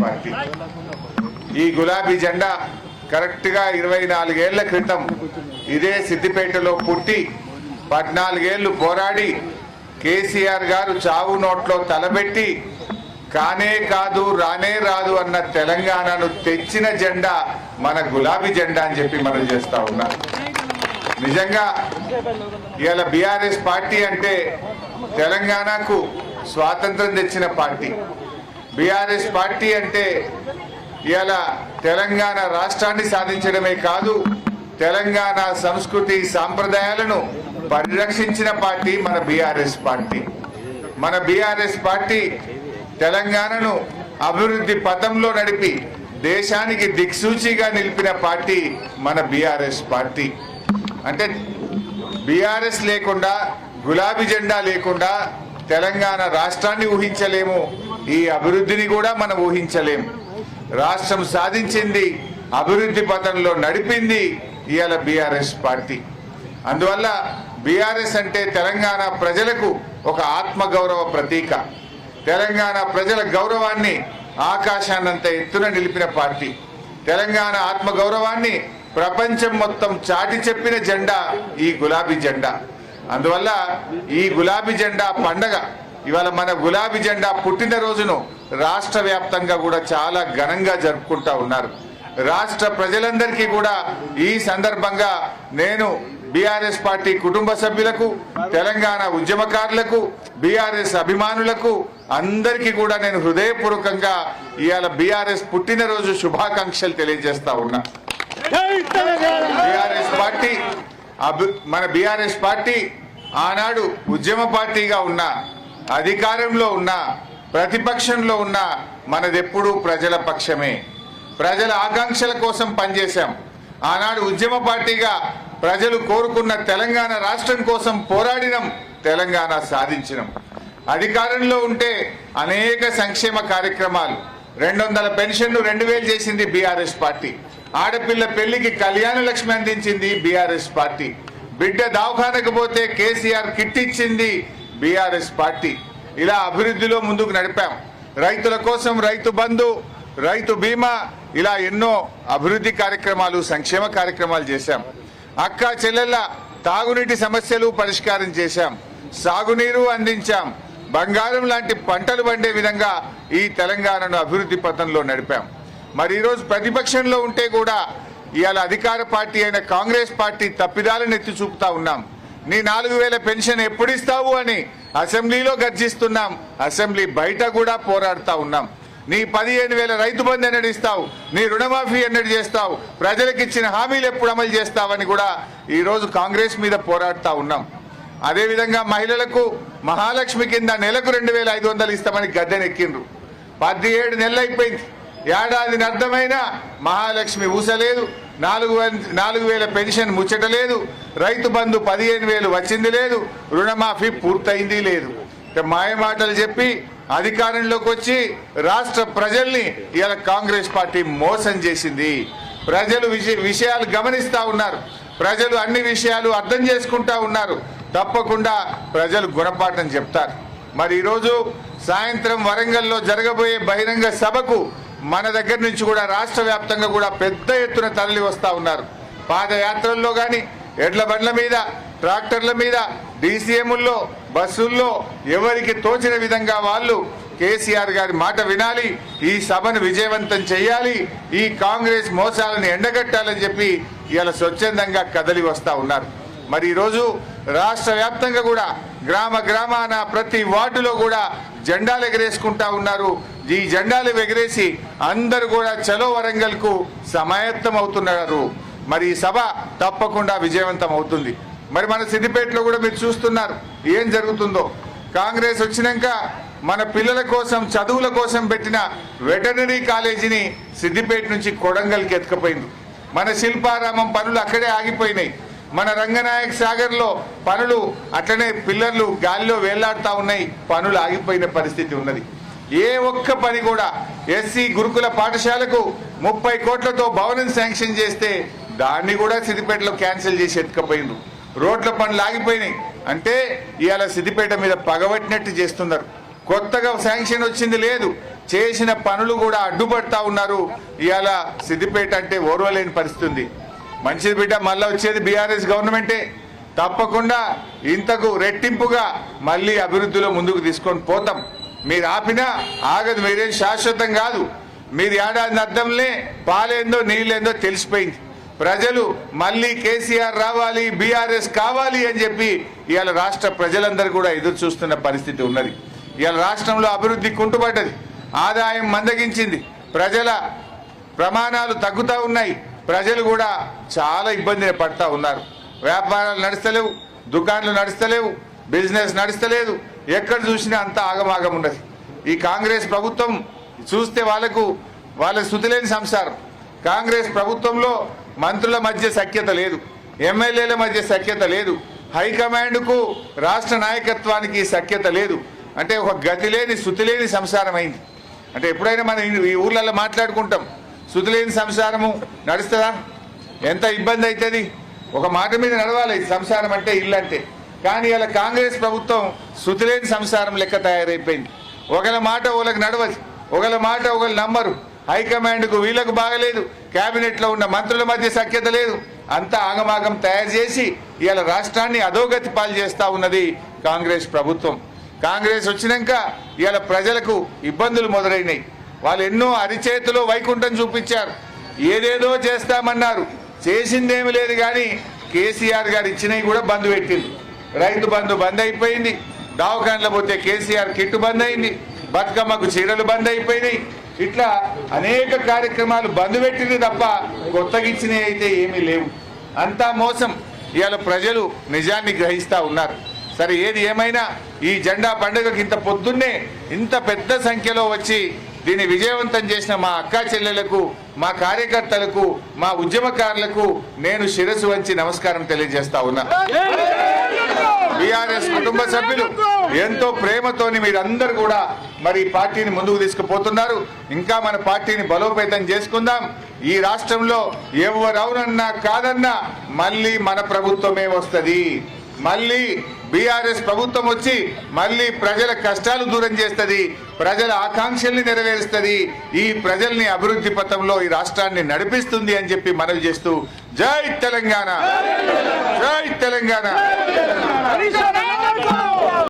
Party ఈ గులాబీ జెండా కరెక్ట్ గా 24 ఏళ్ల క్రితం ఇదే సిద్దిపేటలో పుట్టి 14 ఏళ్లు పోరాడి కేసీఆర్ గారు చావు నోట్లో తలబెట్టి కానే కాదు రానే రాదు అన్న తెలంగాణను తెచ్చిన జెండా మన గులాబీ జెండా అని చెప్పి మనం చేస్తా ఉన్నాం. నిజంగా ఇవాళ బీఆర్ఎస్ పార్టీ అంటే తెలంగాణకు స్వాతంత్రం తెచ్చిన పార్టీ. బీఆర్ఎస్ పార్టీ అంటే ఇవాళ తెలంగాణ రాష్ట్రాన్ని సాధించడమే కాదు, తెలంగాణ సంస్కృతి సాంప్రదాయాలను పరిరక్షించిన పార్టీ మన బీఆర్ఎస్ పార్టీ. మన బీఆర్ఎస్ పార్టీ తెలంగాణను అభివృద్ధి పథంలో నడిపి దేశానికి దిక్సూచిగా నిలిపిన పార్టీ మన బీఆర్ఎస్ పార్టీ. అంటే బీఆర్ఎస్ లేకుండా, గులాబీ జెండా లేకుండా తెలంగాణ రాష్ట్రాన్ని ఊహించలేము, ఈ అభివృద్ధిని కూడా మనం ఊహించలేము. రాష్ట్రం సాధించింది, అభివృద్ధి పథంలో నడిపింది ఇవాళ బీఆర్ఎస్ పార్టీ. అందువల్ల బీఆర్ఎస్ అంటే తెలంగాణ ప్రజలకు ఒక ఆత్మగౌరవ ప్రతీక. తెలంగాణ ప్రజల గౌరవాన్ని ఆకాశాన్నంత ఎత్తున నిలిపిన పార్టీ. తెలంగాణ ఆత్మగౌరవాన్ని ప్రపంచం మొత్తం చాటి చెప్పిన జెండా ఈ గులాబీ జెండా. అందువల్ల ఈ గులాబీ జెండా పండగ ఇవాళ మన గులాబీ జెండా పుట్టినరోజును రాష్ట్ర వ్యాప్తంగా కూడా చాలా ఘనంగా జరుపుకుంటా ఉన్నారు. రాష్ట్ర ప్రజలందరికీ కూడా ఈ సందర్భంగా నేను బీఆర్ఎస్ పార్టీ కుటుంబ సభ్యులకు, తెలంగాణ ఉద్యమకారులకు, బీఆర్ఎస్ అభిమానులకు అందరికీ కూడా నేను హృదయపూర్వకంగా ఇవాళ బీఆర్ఎస్ పుట్టినరోజు శుభాకాంక్షలు తెలియజేస్తా ఉన్నా. మన బీఆర్ఎస్ పార్టీ ఆనాడు ఉద్యమ పార్టీగా ఉన్నా, అధికారంలో ఉన్నా, ప్రతిపక్షంలో ఉన్నా మనదెప్పుడూ ప్రజల పక్షమే. ప్రజల ఆకాంక్షల కోసం పనిచేశాం. ఆనాడు ఉద్యమ పార్టీగా ప్రజలు కోరుకున్న తెలంగాణ రాష్ట్రం కోసం పోరాడినం, తెలంగాణ సాధించినం. అధికారంలో ఉంటే అనేక సంక్షేమ కార్యక్రమాలు, 200 పెన్షన్లు 2000 చేసింది బీఆర్ఎస్ పార్టీ. ఆడపిల్ల పెళ్లికి కళ్యాణ లక్ష్మి అందించింది బీఆర్ఎస్ పార్టీ. బిడ్డ దవాఖానకు పోతే కేసీఆర్ కిట్ ఇచ్చింది బీఆర్ఎస్ పార్టీ. ఇలా అభివృద్ధిలో ముందుకు నడిపాం. రైతుల కోసం రైతు బంధు, రైతు బీమా, ఇలా ఎన్నో అభివృద్ధి కార్యక్రమాలు, సంక్షేమ కార్యక్రమాలు చేశాం. అక్క చెల్లెళ్ళ తాగునీటి సమస్యలు పరిష్కారం చేశాం. సాగునీరు అందించాం. బంగారం లాంటి పంటలు పండే విధంగా ఈ తెలంగాణను అభివృద్ధి పథంలో నడిపాం. మరి ఈరోజు ప్రతిపక్షంలో ఉంటే కూడా ఇవాళ అధికార పార్టీ అయిన కాంగ్రెస్ పార్టీ తప్పిదాలను ఎత్తి చూపుతా ఉన్నాం. నీ 4000 పెన్షన్ ఎప్పుడు ఇస్తావు అని అసెంబ్లీలో గర్జిస్తున్నాం, అసెంబ్లీ బయట కూడా పోరాడుతూ ఉన్నాం. నీ 15,000 రైతు బంధు ఎన్నడు ఇస్తావు, నీ రుణమాఫీ ఎన్నడు చేస్తావు, ప్రజలకు ఇచ్చిన హామీలు ఎప్పుడు అమలు చేస్తావని కూడా ఈరోజు కాంగ్రెస్ మీద పోరాడుతూ ఉన్నాం. అదేవిధంగా మహిళలకు మహాలక్ష్మి కింద నెలకు 2,500 ఇస్తామని గద్దెనెక్కిండ్రు. 17 నెలలు అయిపోయింది, ఏడాదిని అర్థమైన మహాలక్ష్మి ఊసలేదు, 4,000 పెన్షన్ ముచ్చట లేదు, రైతు బంధు 15,000 వచ్చింది లేదు, రుణమాఫీ పూర్తయింది లేదు. మాయమాటలు చెప్పి అధికారంలోకి వచ్చి రాష్ట్ర ప్రజల్ని ఇవాళ కాంగ్రెస్ పార్టీ మోసం చేసింది. ప్రజలు విషయాలు గమనిస్తూ ఉన్నారు, ప్రజలు అన్ని విషయాలు అర్థం చేసుకుంటా ఉన్నారు. తప్పకుండా ప్రజలు గుణపాఠం చెప్తారు. మరి ఈరోజు సాయంత్రం వరంగల్లో జరగబోయే బహిరంగ సభకు మన దగ్గర నుంచి కూడా రాష్ట్ర వ్యాప్తంగా కూడా పెద్ద ఎత్తున తరలి వస్తూ ఉన్నారు. పాదయాత్రల్లో కానీ, ఎడ్ల బండ్ల మీద, ట్రాక్టర్ల మీద, డీసీఎంల్లో, బస్సుల్లో ఎవరికి తోచిన విధంగా వాళ్ళు కేసీఆర్ గారి మాట వినాలి, ఈ సభను విజయవంతం చేయాలి, ఈ కాంగ్రెస్ మోసాలను ఎండగట్టాలని చెప్పి ఇవాళ స్వచ్ఛందంగా కదలి వస్తూ ఉన్నారు. మరి ఈరోజు రాష్ట్ర వ్యాప్తంగా కూడా గ్రామ గ్రామాన ప్రతి వార్డులో కూడా జెండాలు ఎగరేసుకుంటా ఉన్నారు. ఈ జెండాలు ఎగరేసి అందరూ కూడా చలో వరంగల్కు సమాయత్తం అవుతున్నారు. మరి ఈ సభ తప్పకుండా విజయవంతం అవుతుంది. మరి మన సిద్దిపేటలో కూడా మీరు చూస్తున్నారు ఏం జరుగుతుందో. కాంగ్రెస్ వచ్చినాక మన పిల్లల కోసం, చదువుల కోసం పెట్టిన వెటర్నరీ కాలేజీని సిద్దిపేట నుంచి కొడంగల్కి ఎత్తుకుపోయింది. మన శిల్పారామం పనులు అక్కడే ఆగిపోయినాయి. మన రంగనాయక్ సాగర్లో పనులు అట్లనే పిల్లర్లు గాలిలో వేలాడుతూ ఉన్నాయి, పనులు ఆగిపోయిన పరిస్థితి ఉన్నది. ఏ ఒక్క పని కూడా ఎస్సీ గురుకుల పాఠశాలకు 30 కోట్లతో భవనం శాంక్షన్ చేస్తే దాన్ని కూడా సిద్దిపేటలో క్యాన్సిల్ చేసి ఎత్తుకపోయిండ్రు. రోడ్ల పనులు ఆగిపోయినాయి. అంటే ఇవాళ సిద్దిపేట మీద పగబట్టినట్టు చేస్తున్నారు. కొత్తగా శాంక్షన్ వచ్చింది లేదు, చేసిన పనులు కూడా అడ్డుపడతా ఉన్నారు. ఇవాళ సిద్దిపేట అంటే ఓర్వలేని పరిస్థితి. మంచిది బిడ్డ, మళ్ళీ వచ్చేది బీఆర్ఎస్ గవర్నమెంటే. తప్పకుండా ఇంతకు రెట్టింపుగా మళ్ళీ అభివృద్ధిలో ముందుకు తీసుకొని పోతాం. మీరు ఆపినా ఆగదు, మీరేం శాశ్వతం కాదు. మీరు ఏడాది అర్థంలే పాలేందో నీళ్ళేందో తెలిసిపోయింది. ప్రజలు మళ్ళీ కేసీఆర్ రావాలి, బీఆర్ఎస్ కావాలి అని చెప్పి ఇవాళ రాష్ట్ర ప్రజలందరూ కూడా ఎదురు చూస్తున్న పరిస్థితి ఉన్నది. ఇవాళ రాష్ట్రంలో అభివృద్ధి కుంటుపడ్డది, ఆదాయం మందగించింది, ప్రజల ప్రమాణాలు తగ్గుతూ ఉన్నాయి. ప్రజలు కూడా చాలా ఇబ్బందిని పడతా ఉన్నారు. వ్యాపారాలు నడుస్తలేవు, దుకాన్లు నడుస్తలేవు, బిజినెస్ నడుస్తలేదు. ఎక్కడ చూసినా అంతా ఆగమాగం ఉన్నది. ఈ కాంగ్రెస్ ప్రభుత్వం చూస్తే వాళ్ళ శృతిలేని సంసారం. కాంగ్రెస్ ప్రభుత్వంలో మంత్రుల మధ్య సఖ్యత లేదు, ఎమ్మెల్యేల మధ్య సఖ్యత లేదు, హైకమాండ్కు రాష్ట్ర నాయకత్వానికి సఖ్యత లేదు. అంటే ఒక గతి లేని శృతిలేని సంసారం అయింది. అంటే ఎప్పుడైనా మనం ఈ ఊర్లలో మాట్లాడుకుంటాం, శృతిలేని సంసారము నడుస్తుందా? ఎంత ఇబ్బంది అవుతుంది. ఒక మాట మీద నడవాలి సంసారం అంటే, ఇల్లు అంటే. కానీ ఇలా కాంగ్రెస్ ప్రభుత్వం శృతిలేని సంసారం లెక్క తయారైపోయింది. ఒకళ్ళ మాట ఒకళ్ళకి నడవదు, ఒకళ్ళ మాట ఒకళ్ళు నమ్మరు. హైకమాండ్కు వీళ్ళకు బాగలేదు, క్యాబినెట్లో ఉన్న మంత్రుల మధ్య సఖ్యత లేదు. అంతా ఆగమాగం తయారు చేసి ఇవాళ రాష్ట్రాన్ని అధోగతి పాలు చేస్తూ ఉన్నది కాంగ్రెస్ ప్రభుత్వం. కాంగ్రెస్ వచ్చినాక ఇవాళ ప్రజలకు ఇబ్బందులు మొదలైనాయి. వాళ్ళు ఎన్నో అరిచేతిలో వైకుంఠం చూపించారు, ఏదేదో చేస్తామన్నారు, చేసిందేమి లేదు. కానీ కేసీఆర్ గారు ఇచ్చినవి కూడా బంద్ పెట్టింది. రైతు బంధు బంద్ అయిపోయింది, దవాఖానలో పోతే కేసీఆర్ కిట్టు బంద్ అయింది, బతుకమ్మకు చీరలు బంద్ అయిపోయినాయి. ఇట్లా అనేక కార్యక్రమాలు బంద్ పెట్టింది తప్ప కొత్తగా ఇచ్చినవి అయితే ఏమీ లేవు. అంతా మోసం. ఇవాళ ప్రజలు నిజాన్ని గ్రహిస్తూ ఉన్నారు. సరే, ఏది ఏమైనా ఈ జెండా పండుగకి ఇంత పొద్దున్నే ఇంత పెద్ద సంఖ్యలో వచ్చి దీన్ని విజయవంతం చేసిన మా అక్కా చెల్లెలకు, మా కార్యకర్తలకు, మా ఉద్యమకారులకు నేను శిరస్సు వంచి నమస్కారం తెలియజేస్తా ఉన్నా. బీఆర్ఎస్ కుటుంబ సభ్యులు ఎంతో ప్రేమతోని మీరందరూ కూడా మరి పార్టీని ముందుకు తీసుకుపోతున్నారు. ఇంకా మన పార్టీని బలోపేతం చేసుకుందాం. ఈ రాష్ట్రంలో ఎవరవునన్నా కాదన్నా మళ్ళీ మన ప్రభుత్వమే వస్తుంది. మళ్ళీ బీఆర్ఎస్ ప్రభుత్వం వచ్చి మళ్ళీ ప్రజల కష్టాలు దూరం చేస్తుంది, ప్రజల ఆకాంక్షల్ని నెరవేరుస్తుంది, ఈ ప్రజల్ని అభివృద్ధి పథంలో ఈ రాష్ట్రాన్ని నడిపిస్తుంది అని చెప్పి మనవి చేస్తూ జై తెలంగాణ, జై తెలంగాణ.